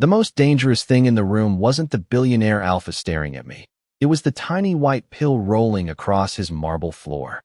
The most dangerous thing in the room wasn't the billionaire alpha staring at me. It was the tiny white pill rolling across his marble floor.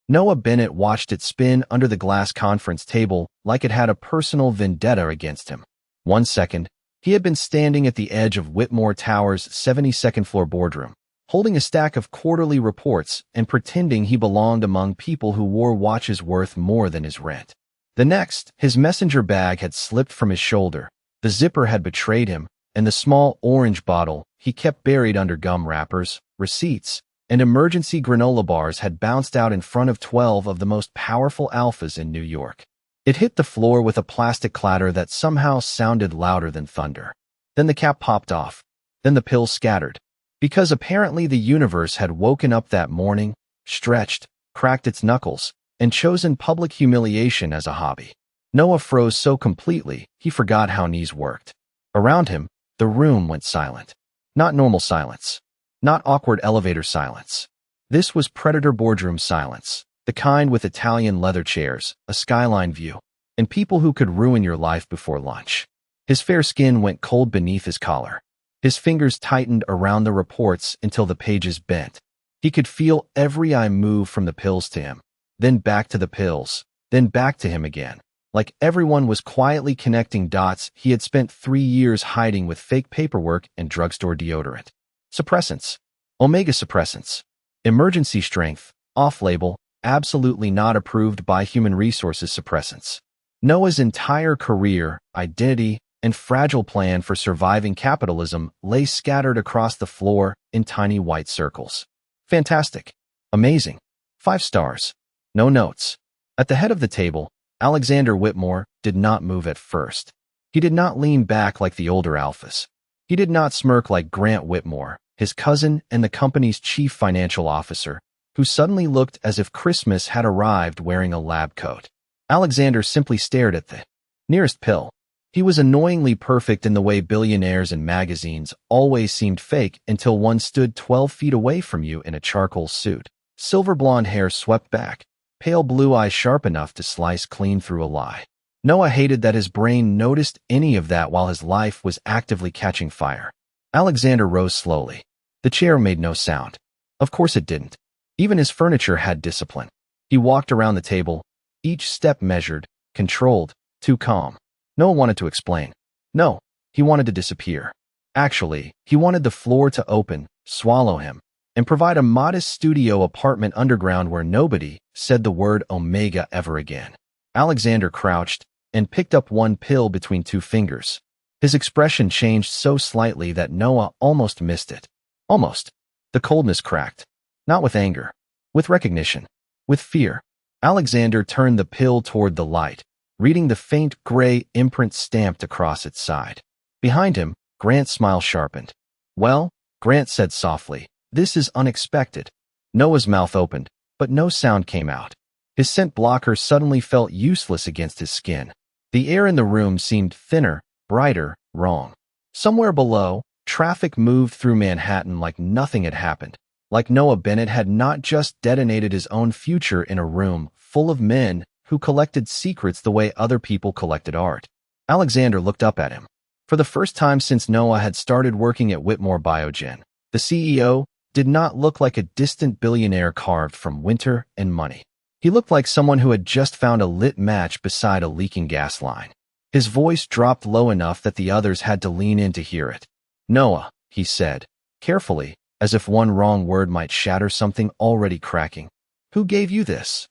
Noah Bennett watched it spin under the glass conference table like it had a personal vendetta against him. 1 second, he had been standing at the edge of Whitmore Tower's 72nd floor boardroom, holding a stack of quarterly reports and pretending he belonged among people who wore watches worth more than his rent. The next, his messenger bag had slipped from his shoulder, the zipper had betrayed him, and the small orange bottle he kept buried under gum wrappers, receipts, and emergency granola bars had bounced out in front of 12 of the most powerful alphas in New York. It hit the floor with a plastic clatter that somehow sounded louder than thunder. Then the cap popped off. Then the pills scattered. Because apparently the universe had woken up that morning, stretched, cracked its knuckles, and chosen public humiliation as a hobby. Noah froze so completely, he forgot how knees worked. Around him, the room went silent. Not normal silence. Not awkward elevator silence. This was predator boardroom silence, the kind with Italian leather chairs, a skyline view, and people who could ruin your life before lunch. His fair skin went cold beneath his collar. His fingers tightened around the reports until the pages bent. He could feel every eye move from the pills to him, then back to the pills, then back to him again. Like everyone was quietly connecting dots he had spent 3 years hiding with fake paperwork and drugstore deodorant. Suppressants. Omega suppressants. Emergency strength. Off-label. Absolutely not approved by human resources suppressants. Noah's entire career, identity, and fragile plan for surviving capitalism lay scattered across the floor in tiny white circles. Fantastic. Amazing. 5 stars. No notes. At the head of the table, Alexander Whitmore did not move at first. He did not lean back like the older alphas. He did not smirk like Grant Whitmore, his cousin and the company's chief financial officer, who suddenly looked as if Christmas had arrived wearing a lab coat. Alexander simply stared at the nearest pill. He was annoyingly perfect in the way billionaires and magazines always seemed fake until one stood 12 feet away from you in a charcoal suit. Silver blonde hair swept back, pale blue eyes sharp enough to slice clean through a lie. Noah hated that his brain noticed any of that while his life was actively catching fire. Alexander rose slowly. The chair made no sound. Of course it didn't. Even his furniture had discipline. He walked around the table, each step measured, controlled, too calm. Noah wanted to explain. No, he wanted to disappear. Actually, he wanted the floor to open, swallow him, and provide a modest studio apartment underground where nobody said the word Omega ever again. Alexander crouched and picked up one pill between 2 fingers. His expression changed so slightly that Noah almost missed it. Almost. The coldness cracked. Not with anger. With recognition. With fear. Alexander turned the pill toward the light, reading the faint gray imprint stamped across its side. Behind him, Grant's smile sharpened. Well, Grant said softly, this is unexpected. Noah's mouth opened, but no sound came out. His scent blocker suddenly felt useless against his skin. The air in the room seemed thinner, brighter, wrong. Somewhere below, traffic moved through Manhattan like nothing had happened. Like Noah Bennett had not just detonated his own future in a room full of men who collected secrets the way other people collected art. Alexander looked up at him. For the first time since Noah had started working at Whitmore Biogen, the CEO did not look like a distant billionaire carved from winter and money. He looked like someone who had just found a lit match beside a leaking gas line. His voice dropped low enough that the others had to lean in to hear it. Noah, he said, carefully, as if one wrong word might shatter something already cracking. Who gave you this?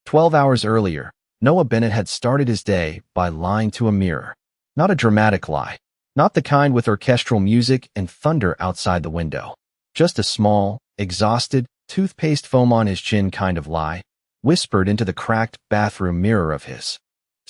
12 hours earlier, Noah Bennett had started his day by lying to a mirror. Not a dramatic lie. Not the kind with orchestral music and thunder outside the window. Just a small, exhausted, toothpaste foam on his chin kind of lie, whispered into the cracked bathroom mirror of his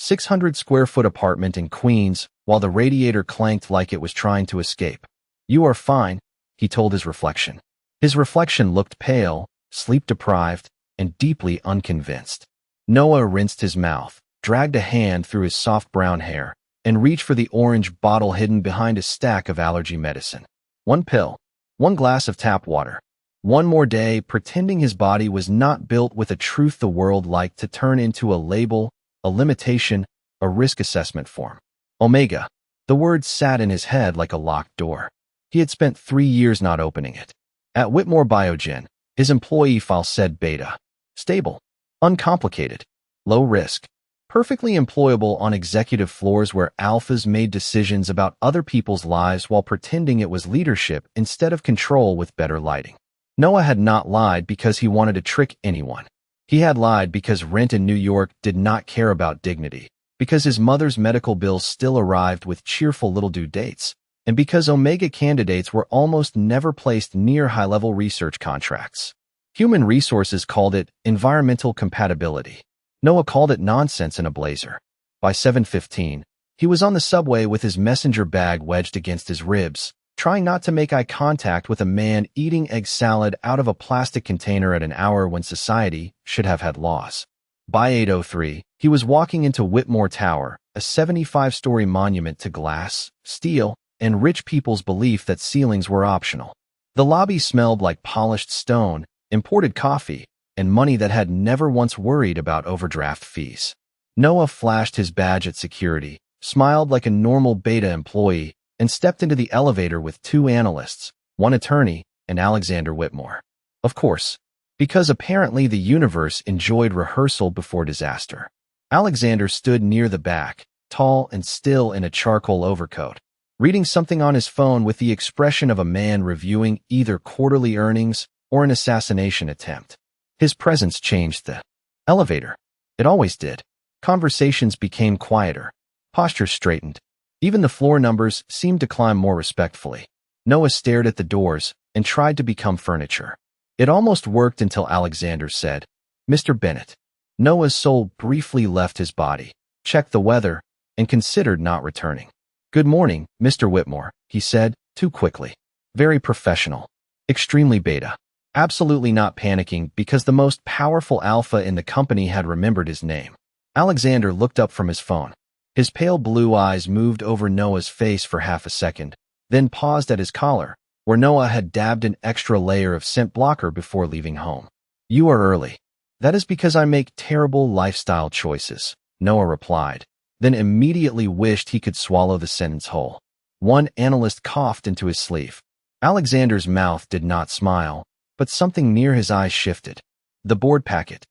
600-square-foot apartment in Queens while the radiator clanked like it was trying to escape. You are fine, he told his reflection. His reflection looked pale, sleep-deprived, and deeply unconvinced. Noah rinsed his mouth, dragged a hand through his soft brown hair, and reached for the orange bottle hidden behind a stack of allergy medicine. 1 pill. 1 glass of tap water. 1 more day pretending his body was not built with a truth the world liked to turn into a label, a limitation, a risk assessment form. Omega. The word sat in his head like a locked door. He had spent 3 years not opening it. At Whitmore Biogen, his employee file said beta. Stable. Uncomplicated. Low risk. Perfectly employable on executive floors where alphas made decisions about other people's lives while pretending it was leadership instead of control with better lighting. Noah had not lied because he wanted to trick anyone. He had lied because rent in New York did not care about dignity, because his mother's medical bills still arrived with cheerful little due dates, and because Omega candidates were almost never placed near high-level research contracts. Human Resources called it environmental compatibility. Noah called it nonsense in a blazer. By 7:15, he was on the subway with his messenger bag wedged against his ribs, trying not to make eye contact with a man eating egg salad out of a plastic container at an hour when society should have had laws. By 8:03, he was walking into Whitmore Tower, a 75-story monument to glass, steel, and rich people's belief that ceilings were optional. The lobby smelled like polished stone, imported coffee, and money that had never once worried about overdraft fees. Noah flashed his badge at security, smiled like a normal beta employee, and stepped into the elevator with 2 analysts, 1 attorney, and Alexander Whitmore. Of course, because apparently the universe enjoyed rehearsal before disaster. Alexander stood near the back, tall and still in a charcoal overcoat, reading something on his phone with the expression of a man reviewing either quarterly earnings or an assassination attempt. His presence changed the elevator. It always did. Conversations became quieter. Postures straightened. Even the floor numbers seemed to climb more respectfully. Noah stared at the doors and tried to become furniture. It almost worked until Alexander said, "Mr. Bennett." Noah's soul briefly left his body, checked the weather, and considered not returning. "Good morning, Mr. Whitmore," he said, too quickly. Very professional. Extremely beta. Absolutely not panicking because the most powerful alpha in the company had remembered his name. Alexander looked up from his phone. His pale blue eyes moved over Noah's face for half a second, then paused at his collar, where Noah had dabbed an extra layer of scent blocker before leaving home. "You are early." "That is because I make terrible lifestyle choices," Noah replied, then immediately wished he could swallow the sentence whole. One analyst coughed into his sleeve. Alexander's mouth did not smile, but something near his eyes shifted. The board packet.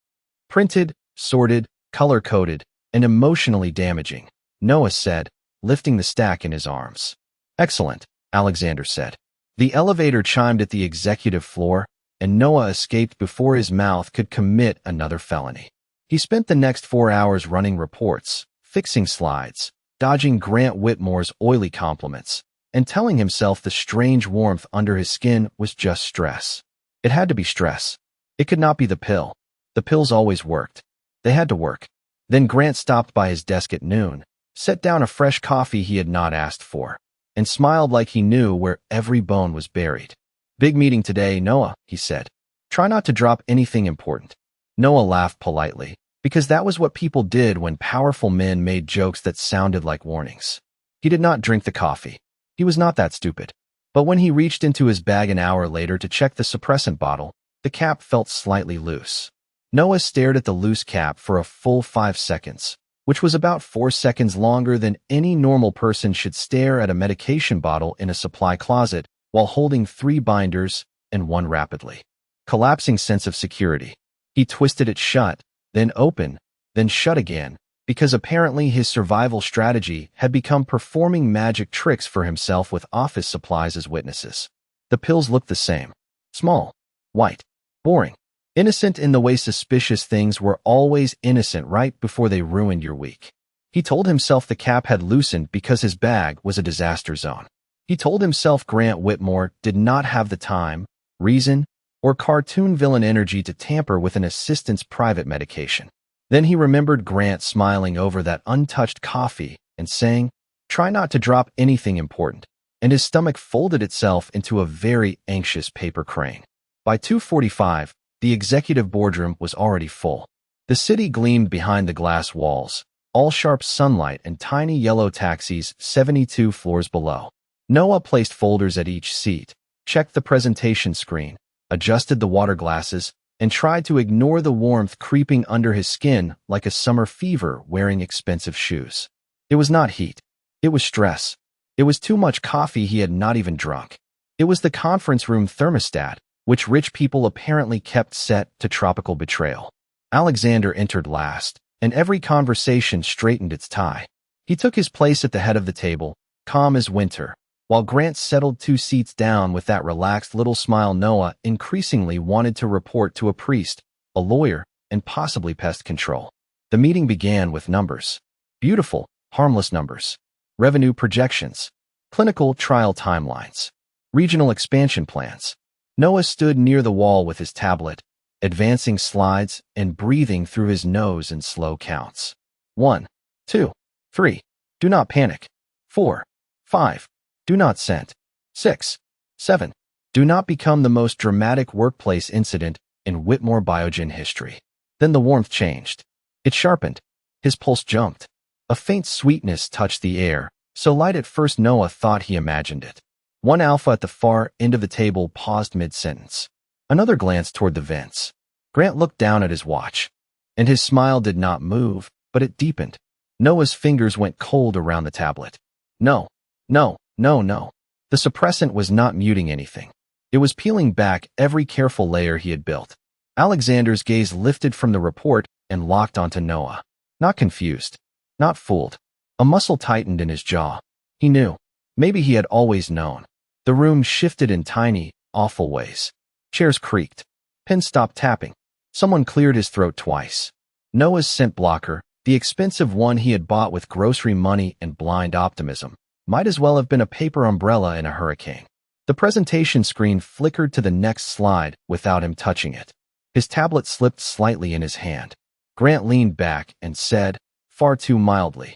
Printed, sorted, color-coded, and emotionally damaging, Noah said, lifting the stack in his arms. "Excellent," Alexander said. The elevator chimed at the executive floor, and Noah escaped before his mouth could commit another felony. He spent the next 4 hours running reports, fixing slides, dodging Grant Whitmore's oily compliments, and telling himself the strange warmth under his skin was just stress. It had to be stress. It could not be the pill. The pills always worked. They had to work. Then Grant stopped by his desk at noon, set down a fresh coffee he had not asked for, and smiled like he knew where every bone was buried. "Big meeting today, Noah," he said. "Try not to drop anything important." Noah laughed politely, because that was what people did when powerful men made jokes that sounded like warnings. He did not drink the coffee. He was not that stupid. But when he reached into his bag an hour later to check the suppressant bottle, the cap felt slightly loose. Noah stared at the loose cap for a full 5 seconds, which was about 4 seconds longer than any normal person should stare at a medication bottle in a supply closet while holding 3 binders and 1 rapidly. Collapsing sense of security. He twisted it shut, then open, then shut again, because apparently his survival strategy had become performing magic tricks for himself with office supplies as witnesses. The pills looked the same. Small. White. Boring. Innocent in the way suspicious things were always innocent right before they ruined your week. He told himself the cap had loosened because his bag was a disaster zone. He told himself Grant Whitmore did not have the time, reason, or cartoon villain energy to tamper with an assistant's private medication. Then he remembered Grant smiling over that untouched coffee and saying, "Try not to drop anything important," and his stomach folded itself into a very anxious paper crane. By 2:45, the executive boardroom was already full. The city gleamed behind the glass walls, all sharp sunlight and tiny yellow taxis 72 floors below. Noah placed folders at each seat, checked the presentation screen, adjusted the water glasses, and tried to ignore the warmth creeping under his skin like a summer fever wearing expensive shoes. It was not heat. It was stress. It was too much coffee he had not even drunk. It was the conference room thermostat, which rich people apparently kept set to tropical betrayal. Alexander entered last, and every conversation straightened its tie. He took his place at the head of the table, calm as winter, while Grant settled 2 seats down with that relaxed little smile. Noah increasingly wanted to report to a priest, a lawyer, and possibly pest control. The meeting began with numbers. Beautiful, harmless numbers. Revenue projections. Clinical trial timelines. Regional expansion plans. Noah stood near the wall with his tablet, advancing slides and breathing through his nose in slow counts. 1, 2, 3. Do not panic. 4, 5. Do not send. 6, 7. Do not become the most dramatic workplace incident in Whitmore Biogen history. Then the warmth changed. It sharpened. His pulse jumped. A faint sweetness touched the air, so light at first Noah thought he imagined it. One alpha at the far end of the table paused mid-sentence. Another glanced toward the vents. Grant looked down at his watch, and his smile did not move, but it deepened. Noah's fingers went cold around the tablet. No, no, no, no. The suppressant was not muting anything. It was peeling back every careful layer he had built. Alexander's gaze lifted from the report and locked onto Noah. Not confused. Not fooled. A muscle tightened in his jaw. He knew. Maybe he had always known. The room shifted in tiny, awful ways. Chairs creaked. Pens stopped tapping. Someone cleared his throat twice. Noah's scent blocker, the expensive one he had bought with grocery money and blind optimism, might as well have been a paper umbrella in a hurricane. The presentation screen flickered to the next slide without him touching it. His tablet slipped slightly in his hand. Grant leaned back and said, far too mildly,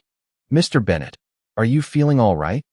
"Mr. Bennett, are you feeling all right?"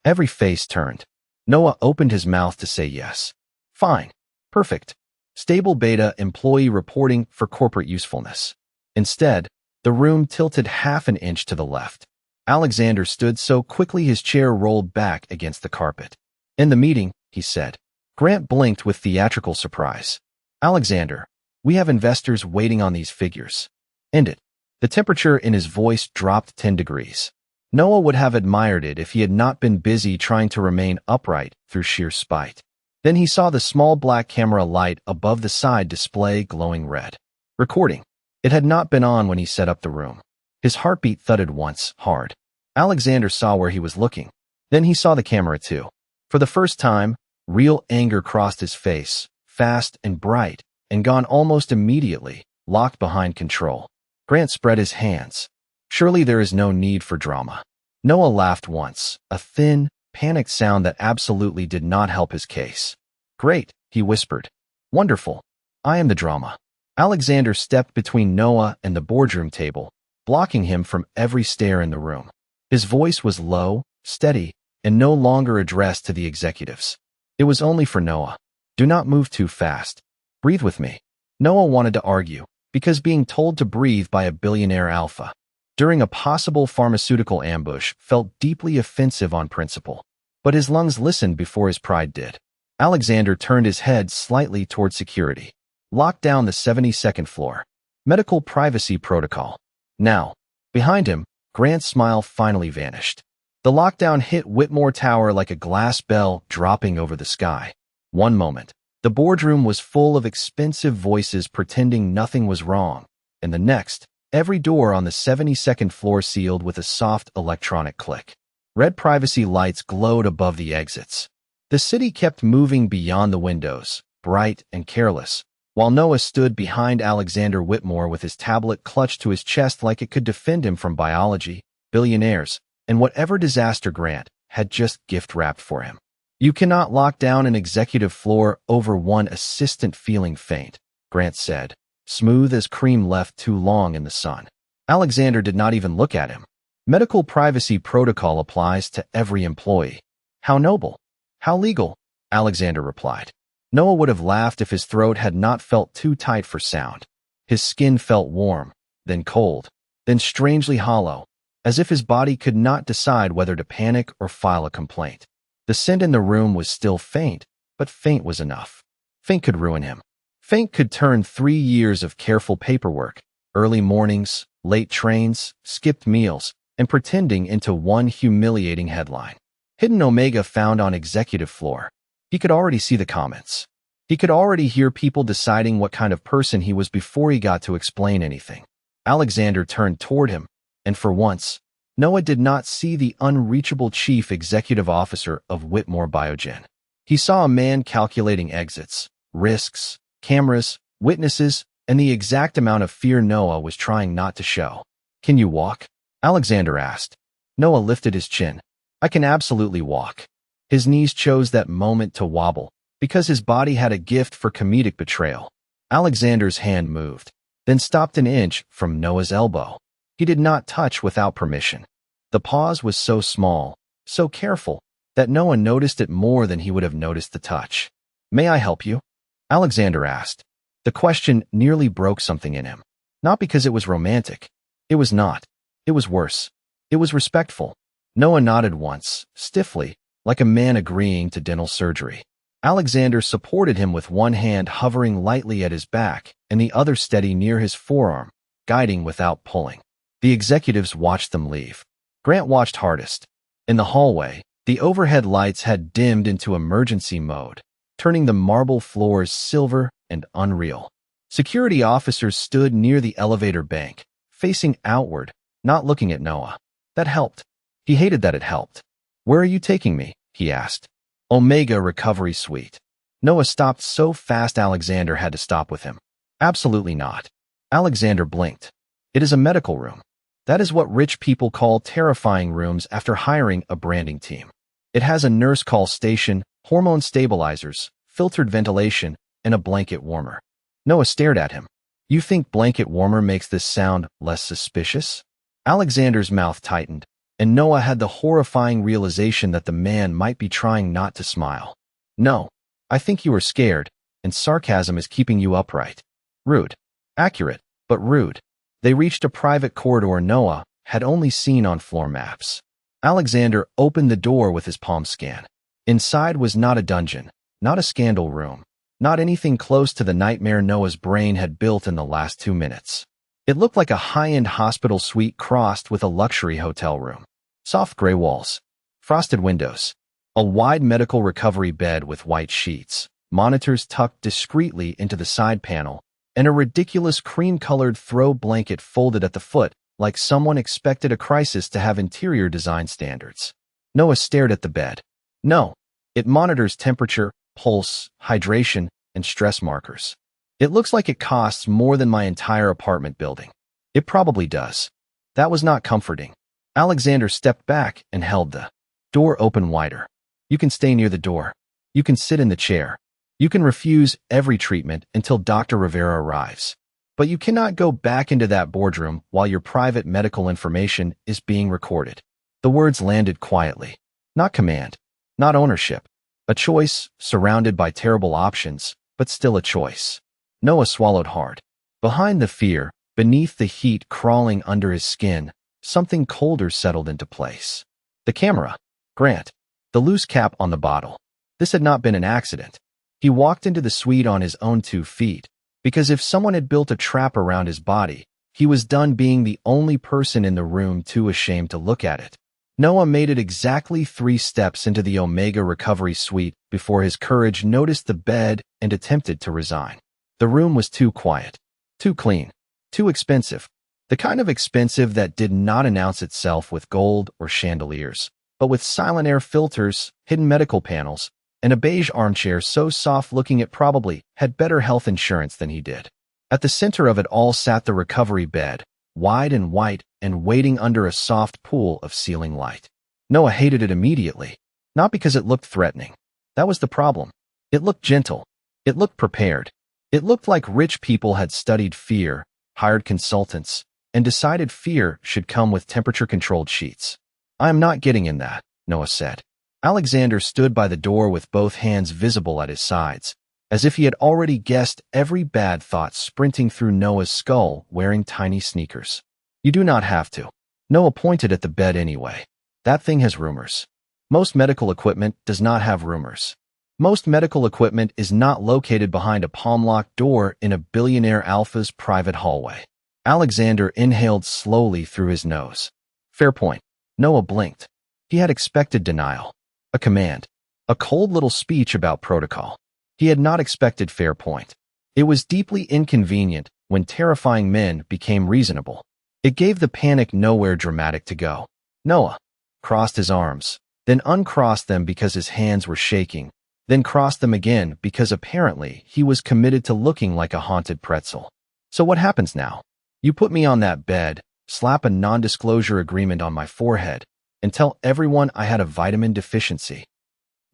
Every face turned. Noah opened his mouth to say yes. Fine. Perfect. Stable beta employee reporting for corporate usefulness. Instead, the room tilted half an inch to the left. Alexander stood so quickly his chair rolled back against the carpet. In the meeting, he said. Grant blinked with theatrical surprise. Alexander, we have investors waiting on these figures. End it. The temperature in his voice dropped 10 degrees. Noah would have admired it if he had not been busy trying to remain upright through sheer spite. Then he saw the small black camera light above the side display glowing red. Recording. It had not been on when he set up the room. His heartbeat thudded once, hard. Alexander saw where he was looking. Then he saw the camera too. For the first time, real anger crossed his face, fast and bright, and gone almost immediately, locked behind control. Grant spread his hands. Surely there is no need for drama. Noah laughed once, a thin, panicked sound that absolutely did not help his case. Great, he whispered. Wonderful. I am the drama. Alexander stepped between Noah and the boardroom table, blocking him from every stare in the room. His voice was low, steady, and no longer addressed to the executives. It was only for Noah. Do not move too fast. Breathe with me. Noah wanted to argue, because being told to breathe by a billionaire alpha during a possible pharmaceutical ambush felt deeply offensive on principle. But his lungs listened before his pride did. Alexander turned his head slightly toward security. Locked down the 72nd floor. Medical privacy protocol. Now, behind him, Grant's smile finally vanished. The lockdown hit Whitmore Tower like a glass bell dropping over the sky. One moment, the boardroom was full of expensive voices pretending nothing was wrong, and the next, every door on the 72nd floor sealed with a soft electronic click. Red privacy lights glowed above the exits. The city kept moving beyond the windows, bright and careless, while Noah stood behind Alexander Whitmore with his tablet clutched to his chest like it could defend him from biology, billionaires, and whatever disaster Grant had just gift-wrapped for him. You cannot lock down an executive floor over one assistant feeling faint, Grant said, smooth as cream left too long in the sun. Alexander did not even look at him. Medical privacy protocol applies to every employee. How noble. How legal, Alexander replied. Noah would have laughed if his throat had not felt too tight for sound. His skin felt warm, then cold, then strangely hollow, as if his body could not decide whether to panic or file a complaint. The scent in the room was still faint, but faint was enough. Faint could ruin him. Faint could turn 3 years of careful paperwork, early mornings, late trains, skipped meals, and pretending into one humiliating headline. Hidden Omega found on executive floor. He could already see the comments. He could already hear people deciding what kind of person he was before he got to explain anything. Alexander turned toward him, and for once, Noah did not see the unreachable chief executive officer of Whitmore Biogen. He saw a man calculating exits, risks, cameras, witnesses, and the exact amount of fear Noah was trying not to show. "Can you walk?" Alexander asked. Noah lifted his chin. "I can absolutely walk." His knees chose that moment to wobble, because his body had a gift for comedic betrayal. Alexander's hand moved, then stopped an inch from Noah's elbow. He did not touch without permission. The pause was so small, so careful, that Noah noticed it more than he would have noticed the touch. "May I help you?" Alexander asked. The question nearly broke something in him. Not because it was romantic. It was not. It was worse. It was respectful. Noah nodded once, stiffly, like a man agreeing to dental surgery. Alexander supported him with one hand hovering lightly at his back and the other steady near his forearm, guiding without pulling. The executives watched them leave. Grant watched hardest. In the hallway, the overhead lights had dimmed into emergency mode, turning the marble floors silver and unreal. Security officers stood near the elevator bank, facing outward, not looking at Noah. That helped. He hated that it helped. "Where are you taking me?" he asked. "Omega Recovery Suite." Noah stopped so fast Alexander had to stop with him. "Absolutely not." Alexander blinked. "It is a medical room. That is what rich people call terrifying rooms after hiring a branding team. It has a nurse call station, hormone stabilizers, filtered ventilation, and a blanket warmer." Noah stared at him. "You think blanket warmer makes this sound less suspicious?" Alexander's mouth tightened, and Noah had the horrifying realization that the man might be trying not to smile. "No, I think you are scared, and sarcasm is keeping you upright." Rude. Accurate, but rude. They reached a private corridor Noah had only seen on floor maps. Alexander opened the door with his palm scan. Inside was not a dungeon, not a scandal room, not anything close to the nightmare Noah's brain had built in the last 2 minutes. It looked like a high-end hospital suite crossed with a luxury hotel room. Soft gray walls, frosted windows, a wide medical recovery bed with white sheets, monitors tucked discreetly into the side panel, and a ridiculous cream-colored throw blanket folded at the foot like someone expected a crisis to have interior design standards. Noah stared at the bed. No, it monitors temperature, pulse, hydration, and stress markers. It looks like it costs more than my entire apartment building. It probably does. That was not comforting. Alexander stepped back and held the door open wider. "You can stay near the door. You can sit in the chair. You can refuse every treatment until Dr. Rivera arrives. But you cannot go back into that boardroom while your private medical information is being recorded." The words landed quietly. Not command. Not ownership. A choice, surrounded by terrible options, but still a choice. Noah swallowed hard. Behind the fear, beneath the heat crawling under his skin, something colder settled into place. The camera. Grant. The loose cap on the bottle. This had not been an accident. He walked into the suite on his own 2 feet, because if someone had built a trap around his body, he was done being the only person in the room too ashamed to look at it. Noah made it exactly 3 steps into the Omega Recovery Suite before his courage noticed the bed and attempted to resign. The room was too quiet, too clean, too expensive. The kind of expensive that did not announce itself with gold or chandeliers, but with silent air filters, hidden medical panels, and a beige armchair so soft-looking it probably had better health insurance than he did. At the center of it all sat the recovery bed, wide and white and waiting under a soft pool of ceiling light. Noah hated it immediately, not because it looked threatening. That was the problem. It looked gentle. It looked prepared. It looked like rich people had studied fear, hired consultants, and decided fear should come with temperature-controlled sheets. "I am not getting in that," Noah said. Alexander stood by the door with both hands visible at his sides, as if he had already guessed every bad thought sprinting through Noah's skull wearing tiny sneakers. "You do not have to." Noah pointed at the bed anyway. "That thing has rumors. Most medical equipment does not have rumors. Most medical equipment is not located behind a palm-locked door in a Billionaire Alpha's private hallway." Alexander inhaled slowly through his nose. "Fair point." Noah blinked. He had expected denial. A command. A cold little speech about protocol. He had not expected fair point. It was deeply inconvenient when terrifying men became reasonable. It gave the panic nowhere dramatic to go. Noah crossed his arms, then uncrossed them because his hands were shaking, then crossed them again because apparently he was committed to looking like a haunted pretzel. So what happens now? You put me on that bed, slap a non-disclosure agreement on my forehead, and tell everyone I had a vitamin deficiency.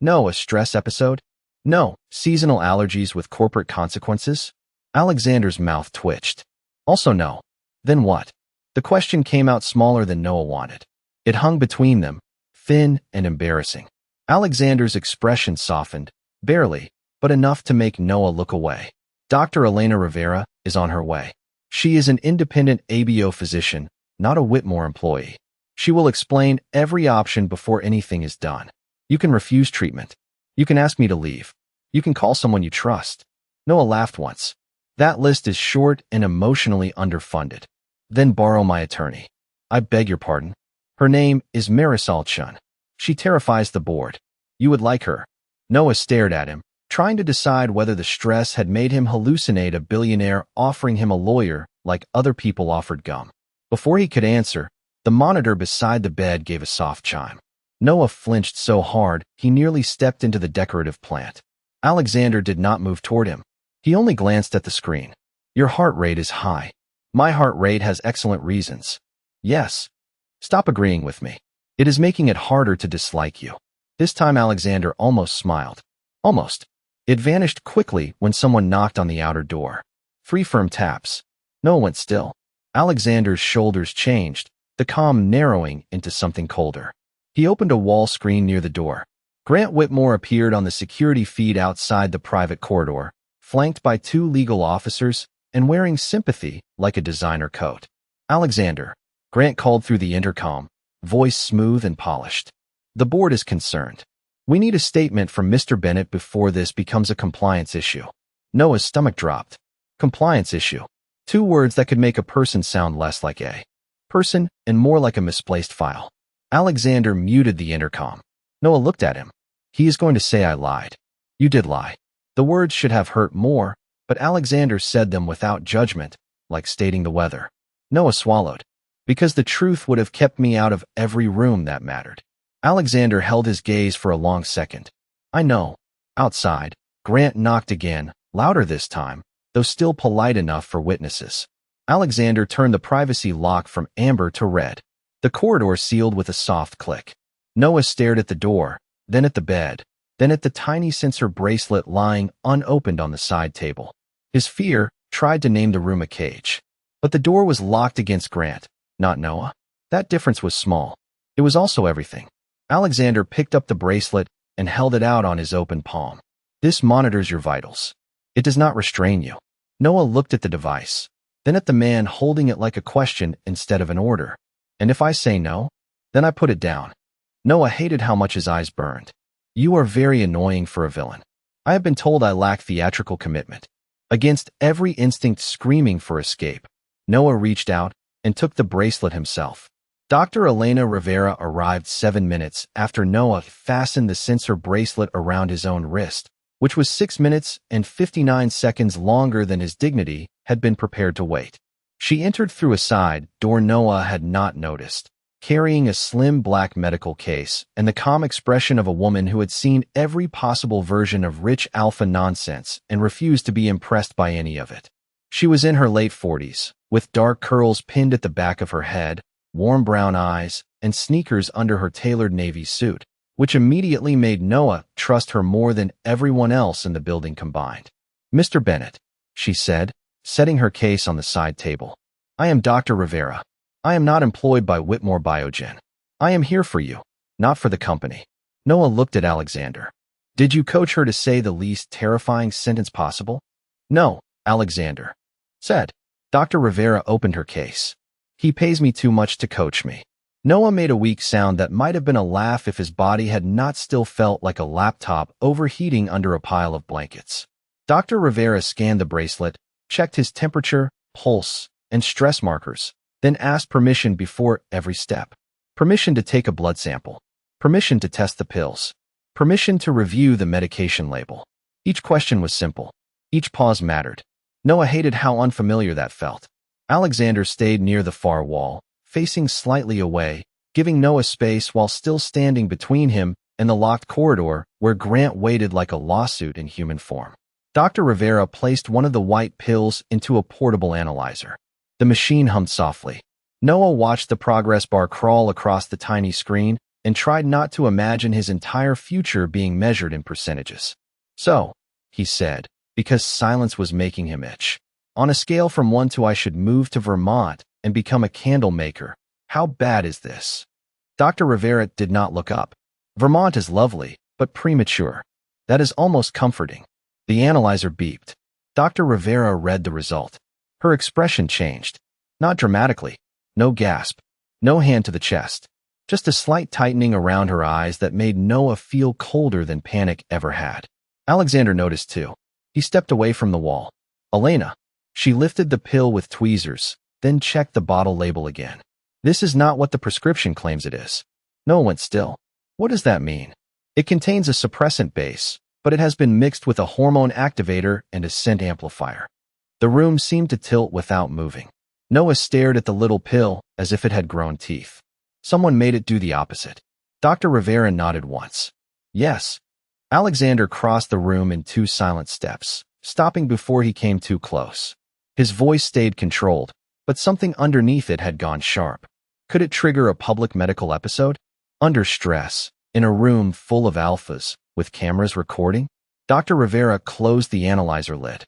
No, a stress episode? No, seasonal allergies with corporate consequences? Alexander's mouth twitched. Also no. Then what? The question came out smaller than Noah wanted. It hung between them, thin and embarrassing. Alexander's expression softened, barely, but enough to make Noah look away. Dr. Elena Rivera is on her way. She is an independent ABO physician, not a Whitmore employee. She will explain every option before anything is done. You can refuse treatment. You can ask me to leave. You can call someone you trust. Noah laughed once. That list is short and emotionally underfunded. Then borrow my attorney. I beg your pardon. Her name is Marisol Chun. She terrifies the board. You would like her. Noah stared at him, trying to decide whether the stress had made him hallucinate a billionaire offering him a lawyer like other people offered gum. Before he could answer, the monitor beside the bed gave a soft chime. Noah flinched so hard he nearly stepped into the decorative plant. Alexander did not move toward him. He only glanced at the screen. Your heart rate is high. My heart rate has excellent reasons. Yes. Stop agreeing with me. It is making it harder to dislike you. This time Alexander almost smiled. Almost. It vanished quickly when someone knocked on the outer door. 3 firm taps. Noah went still. Alexander's shoulders changed, the calm narrowing into something colder. He opened a wall screen near the door. Grant Whitmore appeared on the security feed outside the private corridor, flanked by 2 legal officers and wearing sympathy like a designer coat. Alexander, Grant called through the intercom, voice smooth and polished. The board is concerned. We need a statement from Mr. Bennett before this becomes a compliance issue. Noah's stomach dropped. Compliance issue. 2 words that could make a person sound less like a person and more like a misplaced file. Alexander muted the intercom. Noah looked at him. He is going to say I lied. You did lie. The words should have hurt more, but Alexander said them without judgment, like stating the weather. Noah swallowed. Because the truth would have kept me out of every room that mattered. Alexander held his gaze for a long second. I know. Outside, Grant knocked again, louder this time, though still polite enough for witnesses. Alexander turned the privacy lock from amber to red. The corridor sealed with a soft click. Noah stared at the door, then at the bed, then at the tiny sensor bracelet lying unopened on the side table. His fear tried to name the room a cage. But the door was locked against Grant, not Noah. That difference was small. It was also everything. Alexander picked up the bracelet and held it out on his open palm. This monitors your vitals. It does not restrain you. Noah looked at the device, then at the man holding it like a question instead of an order. And if I say no, then I put it down. Noah hated how much his eyes burned. You are very annoying for a villain. I have been told I lack theatrical commitment. Against every instinct screaming for escape, Noah reached out and took the bracelet himself. Dr. Elena Rivera arrived 7 minutes after Noah fastened the sensor bracelet around his own wrist, which was 6 minutes and 59 seconds longer than his dignity had been prepared to wait. She entered through a side door Noah had not noticed, carrying a slim black medical case and the calm expression of a woman who had seen every possible version of rich alpha nonsense and refused to be impressed by any of it. She was in her late 40s, with dark curls pinned at the back of her head, warm brown eyes, and sneakers under her tailored navy suit, which immediately made Noah trust her more than everyone else in the building combined. Mr. Bennett, she said, setting her case on the side table. I am Dr. Rivera. I am not employed by Whitmore Biogen. I am here for you, not for the company. Noah looked at Alexander. Did you coach her to say the least terrifying sentence possible? No, Alexander said. Dr. Rivera opened her case. He pays me too much to coach me. Noah made a weak sound that might have been a laugh if his body had not still felt like a laptop overheating under a pile of blankets. Dr. Rivera scanned the bracelet, checked his temperature, pulse, and stress markers, then asked permission before every step. Permission to take a blood sample. Permission to test the pills. Permission to review the medication label. Each question was simple. Each pause mattered. Noah hated how unfamiliar that felt. Alexander stayed near the far wall, facing slightly away, giving Noah space while still standing between him and the locked corridor where Grant waited like a lawsuit in human form. Dr. Rivera placed one of the white pills into a portable analyzer. The machine hummed softly. Noah watched the progress bar crawl across the tiny screen and tried not to imagine his entire future being measured in percentages. So, he said, because silence was making him itch. On a scale from 1 to I should move to Vermont and become a candle maker, how bad is this? Dr. Rivera did not look up. Vermont is lovely, but premature. That is almost comforting. The analyzer beeped. Dr. Rivera read the result. Her expression changed. Not dramatically. No gasp. No hand to the chest. Just a slight tightening around her eyes that made Noah feel colder than panic ever had. Alexander noticed too. He stepped away from the wall. Elena. She lifted the pill with tweezers, then checked the bottle label again. This is not what the prescription claims it is. Noah went still. What does that mean? It contains a suppressant base, but it has been mixed with a hormone activator and a scent amplifier. The room seemed to tilt without moving. Noah stared at the little pill as if it had grown teeth. Someone made it do the opposite. Dr. Rivera nodded once. Yes. Alexander crossed the room in 2 silent steps, stopping before he came too close. His voice stayed controlled, but something underneath it had gone sharp. Could it trigger a public medical episode? Under stress, in a room full of alphas, with cameras recording? Dr. Rivera closed the analyzer lid.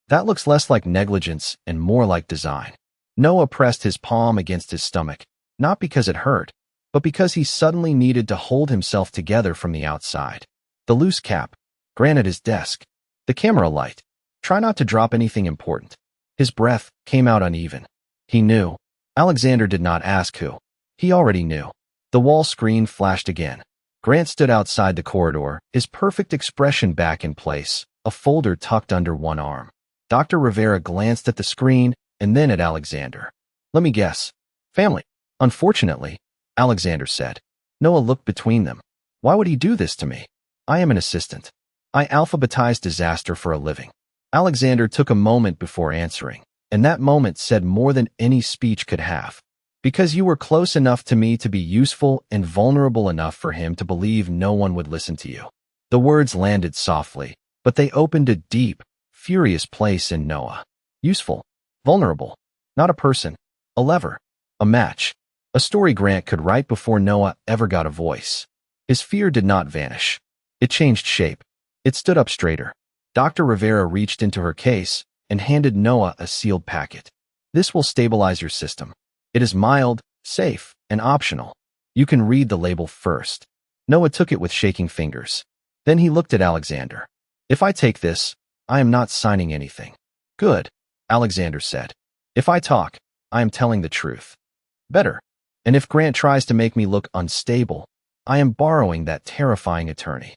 That looks less like negligence and more like design. Noah pressed his palm against his stomach, not because it hurt, but because he suddenly needed to hold himself together from the outside. The loose cap, Grant at his desk, the camera light. Try not to drop anything important. His breath came out uneven. He knew. Alexander did not ask who. He already knew. The wall screen flashed again. Grant stood outside the corridor, his perfect expression back in place, a folder tucked under one arm. Dr. Rivera glanced at the screen and then at Alexander. Let me guess. Family. Unfortunately, Alexander said. Noah looked between them. Why would he do this to me? I am an assistant. I alphabetize disaster for a living. Alexander took a moment before answering, and that moment said more than any speech could have. Because you were close enough to me to be useful and vulnerable enough for him to believe no one would listen to you. The words landed softly, but they opened a deep, furious place in Noah. Useful. Vulnerable. Not a person. A lever. A match. A story Grant could write before Noah ever got a voice. His fear did not vanish. It changed shape. It stood up straighter. Dr. Rivera reached into her case and handed Noah a sealed packet. This will stabilize your system. It is mild, safe, and optional. You can read the label first. Noah took it with shaking fingers. Then he looked at Alexander. If I take this, I am not signing anything. Good, Alexander said. If I talk, I am telling the truth. Better. And if Grant tries to make me look unstable, I am borrowing that terrifying attorney.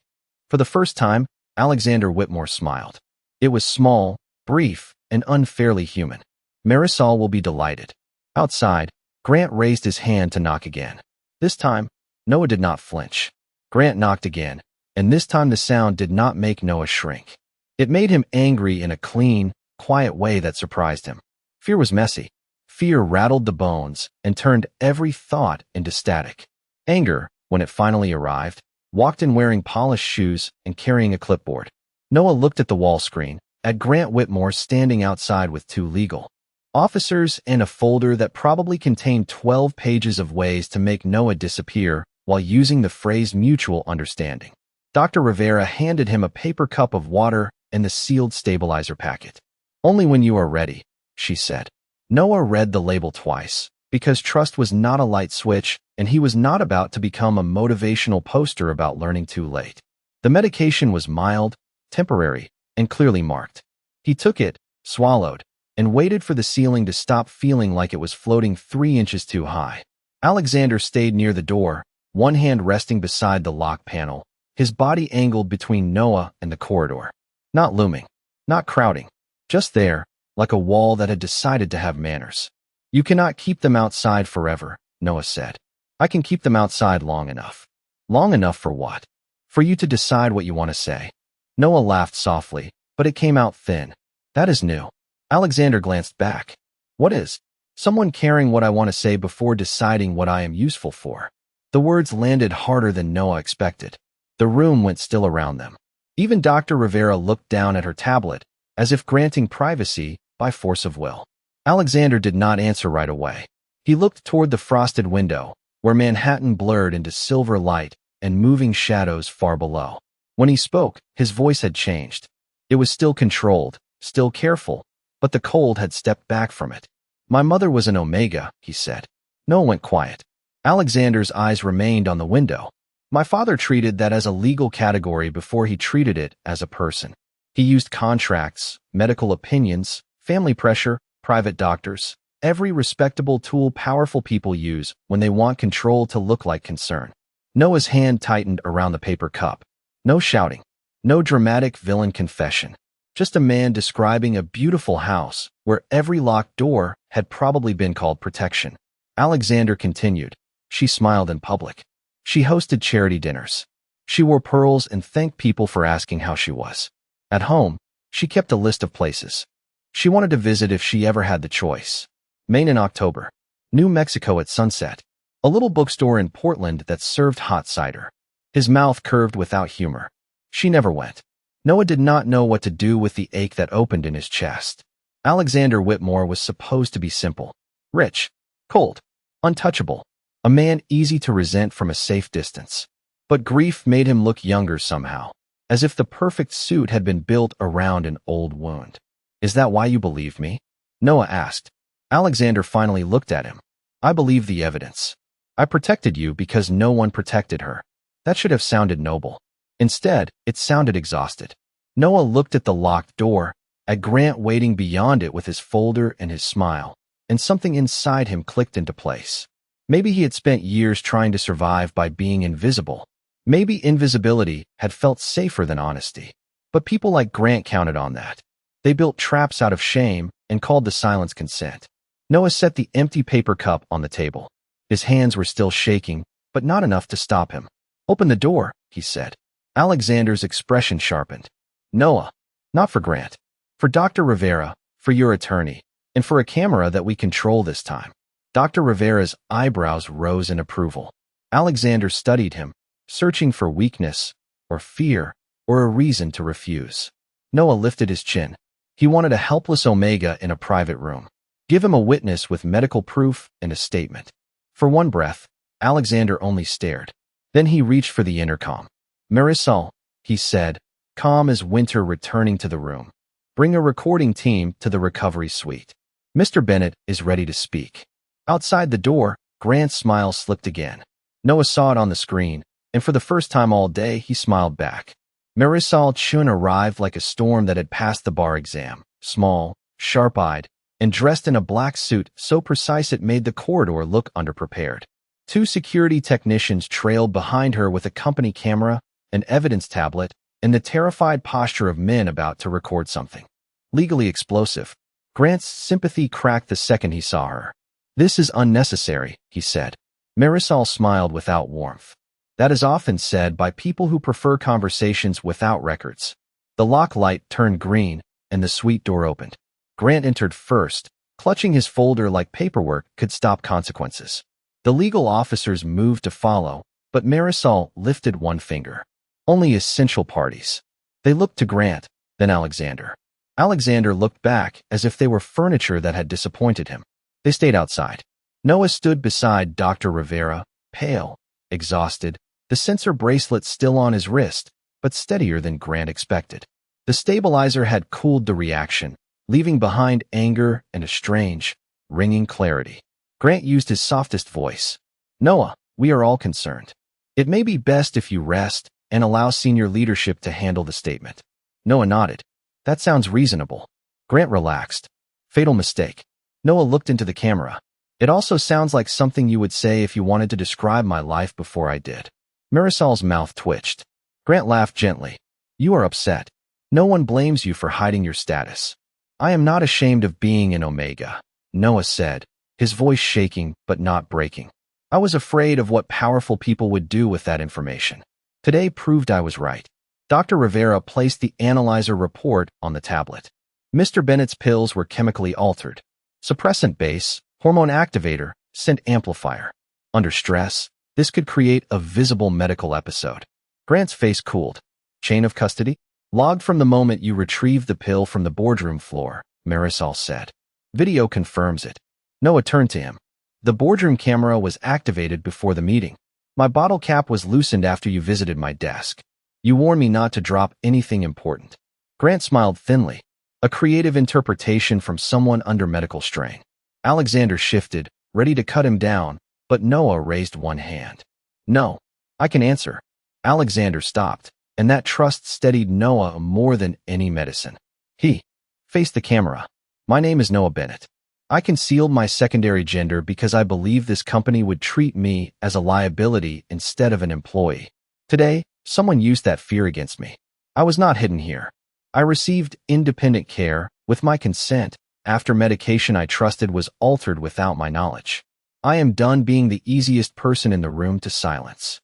For the first time, Alexander Whitmore smiled. It was small, brief, and unfairly human. Marisol will be delighted. Outside, Grant raised his hand to knock again. This time, Noah did not flinch. Grant knocked again, and this time the sound did not make Noah shrink. It made him angry in a clean, quiet way that surprised him. Fear was messy. Fear rattled the bones and turned every thought into static. Anger, when it finally arrived, walked in wearing polished shoes and carrying a clipboard. Noah looked at the wall screen, at Grant Whitmore standing outside with 2 legal officers and a folder that probably contained 12 pages of ways to make Noah disappear while using the phrase mutual understanding. Dr. Rivera handed him a paper cup of water and the sealed stabilizer packet. Only when you are ready, she said. Noah read the label twice, because trust was not a light switch, and he was not about to become a motivational poster about learning too late. The medication was mild, temporary, and clearly marked. He took it, swallowed, and waited for the ceiling to stop feeling like it was floating 3 inches too high. Alexander stayed near the door, one hand resting beside the lock panel, his body angled between Noah and the corridor. Not looming, not crowding, just there, like a wall that had decided to have manners. You cannot keep them outside forever, Noah said. I can keep them outside long enough. Long enough for what? For you to decide what you want to say. Noah laughed softly, but it came out thin. That is new. Alexander glanced back. What is? Someone caring what I want to say before deciding what I am useful for. The words landed harder than Noah expected. The room went still around them. Even Dr. Rivera looked down at her tablet, as if granting privacy by force of will. Alexander did not answer right away. He looked toward the frosted window, where Manhattan blurred into silver light and moving shadows far below. When he spoke, his voice had changed. It was still controlled, still careful, but the cold had stepped back from it. My mother was an Omega, he said. Noah went quiet. Alexander's eyes remained on the window. My father treated that as a legal category before he treated it as a person. He used contracts, medical opinions, family pressure, private doctors, every respectable tool powerful people use when they want control to look like concern. Noah's hand tightened around the paper cup. No shouting. No dramatic villain confession. Just a man describing a beautiful house where every locked door had probably been called protection. Alexander continued. She smiled in public. She hosted charity dinners. She wore pearls and thanked people for asking how she was. At home, she kept a list of places she wanted to visit if she ever had the choice. Maine in October. New Mexico at sunset. A little bookstore in Portland that served hot cider. His mouth curved without humor. She never went. Noah did not know what to do with the ache that opened in his chest. Alexander Whitmore was supposed to be simple. Rich. Cold. Untouchable. A man easy to resent from a safe distance. But grief made him look younger somehow, as if the perfect suit had been built around an old wound. Is that why you believe me? Noah asked. Alexander finally looked at him. I believe the evidence. I protected you because no one protected her. That should have sounded noble. Instead, it sounded exhausted. Noah looked at the locked door, at Grant waiting beyond it with his folder and his smile, and something inside him clicked into place. Maybe he had spent years trying to survive by being invisible. Maybe invisibility had felt safer than honesty. But people like Grant counted on that. They built traps out of shame and called the silence consent. Noah set the empty paper cup on the table. His hands were still shaking, but not enough to stop him. Open the door, he said. Alexander's expression sharpened. Noah, not for Grant. For Dr. Rivera, for your attorney, and for a camera that we control this time. Dr. Rivera's eyebrows rose in approval. Alexander studied him, searching for weakness, or fear, or a reason to refuse. Noah lifted his chin. He wanted a helpless Omega in a private room. Give him a witness with medical proof and a statement. For one breath, Alexander only stared. Then he reached for the intercom. Marisol, he said, calm as winter returning to the room. Bring a recording team to the recovery suite. Mr. Bennett is ready to speak. Outside the door, Grant's smile slipped again. Noah saw it on the screen, and for the first time all day, he smiled back. Marisol Chun arrived like a storm that had passed the bar exam, small, sharp-eyed, and dressed in a black suit so precise it made the corridor look underprepared. Two security technicians trailed behind her with a company camera, an evidence tablet, and the terrified posture of men about to record something. Legally explosive. Grant's sympathy cracked the second he saw her. This is unnecessary, he said. Marisol smiled without warmth. That is often said by people who prefer conversations without records. The lock light turned green, and the suite door opened. Grant entered first, clutching his folder like paperwork could stop consequences. The legal officers moved to follow, but Marisol lifted one finger. Only essential parties. They looked to Grant, then Alexander. Alexander looked back as if they were furniture that had disappointed him. They stayed outside. Noah stood beside Dr. Rivera, pale, exhausted, the sensor bracelet still on his wrist, but steadier than Grant expected. The stabilizer had cooled the reaction, leaving behind anger and a strange, ringing clarity. Grant used his softest voice. Noah, we are all concerned. It may be best if you rest and allow senior leadership to handle the statement. Noah nodded. That sounds reasonable. Grant relaxed. Fatal mistake. Noah looked into the camera. It also sounds like something you would say if you wanted to describe my life before I did. Marisol's mouth twitched. Grant laughed gently. You are upset. No one blames you for hiding your status. I am not ashamed of being an Omega, Noah said, his voice shaking but not breaking. I was afraid of what powerful people would do with that information. Today proved I was right. Dr. Rivera placed the analyzer report on the tablet. Mr. Bennett's pills were chemically altered. Suppressant base, hormone activator, scent amplifier. Under stress, this could create a visible medical episode. Grant's face cooled. Chain of custody? Logged from the moment you retrieved the pill from the boardroom floor, Marisol said. Video confirms it. Noah turned to him. The boardroom camera was activated before the meeting. My bottle cap was loosened after you visited my desk. You warned me not to drop anything important. Grant smiled thinly. A creative interpretation from someone under medical strain. Alexander shifted, ready to cut him down, but Noah raised one hand. No, I can answer. Alexander stopped, and that trust steadied Noah more than any medicine. He faced the camera. My name is Noah Bennett. I concealed my secondary gender because I believed this company would treat me as a liability instead of an employee. Today, someone used that fear against me. I was not hidden here. I received independent care, with my consent, after medication I trusted was altered without my knowledge. I am done being the easiest person in the room to silence.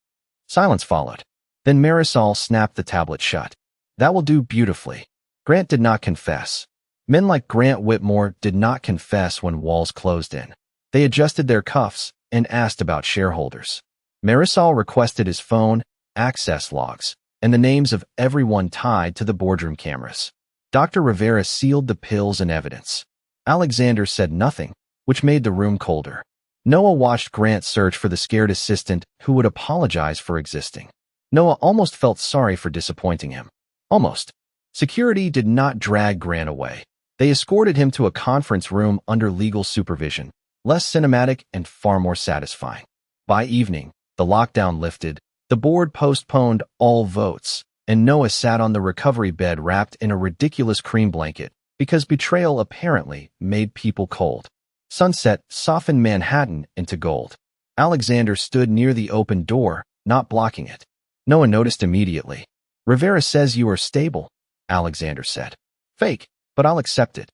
Silence followed. Then Marisol snapped the tablet shut. That will do beautifully. Grant did not confess. Men like Grant Whitmore did not confess when walls closed in. They adjusted their cuffs and asked about shareholders. Marisol requested his phone, access logs, and the names of everyone tied to the boardroom cameras. Dr. Rivera sealed the pills and evidence. Alexander said nothing, which made the room colder. Noah watched Grant search for the scared assistant who would apologize for existing. Noah almost felt sorry for disappointing him. Almost. Security did not drag Grant away. They escorted him to a conference room under legal supervision, less cinematic and far more satisfying. By evening, the lockdown lifted, the board postponed all votes, and Noah sat on the recovery bed wrapped in a ridiculous cream blanket because betrayal apparently made people cold. Sunset softened Manhattan into gold. Alexander stood near the open door, not blocking it. Noah noticed immediately. Rivera says you are stable, Alexander said. Fake, but I'll accept it.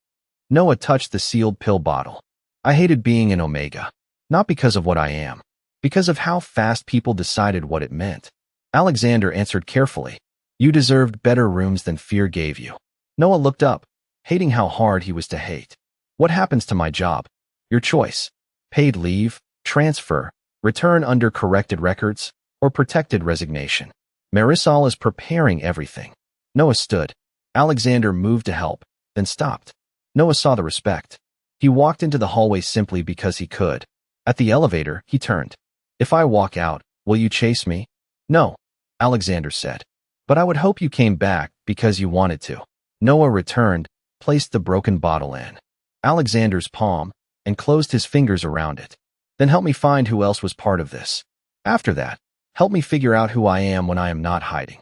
Noah touched the sealed pill bottle. I hated being an Omega. Not because of what I am. Because of how fast people decided what it meant. Alexander answered carefully. You deserved better rooms than fear gave you. Noah looked up, hating how hard he was to hate. What happens to my job? Your choice. Paid leave, transfer, return under corrected records, or protected resignation. Marisol is preparing everything. Noah stood. Alexander moved to help, then stopped. Noah saw the respect. He walked into the hallway simply because he could. At the elevator, he turned. If I walk out, will you chase me? No, Alexander said. But I would hope you came back because you wanted to. Noah returned, placed the broken bottle in Alexander's palm, and closed his fingers around it. Then help me find who else was part of this. After that, help me figure out who I am when I am not hiding.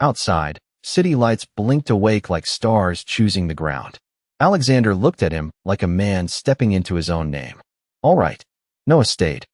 Outside, city lights blinked awake like stars choosing the ground. Alexander looked at him like a man stepping into his own name. All right. Noah stayed.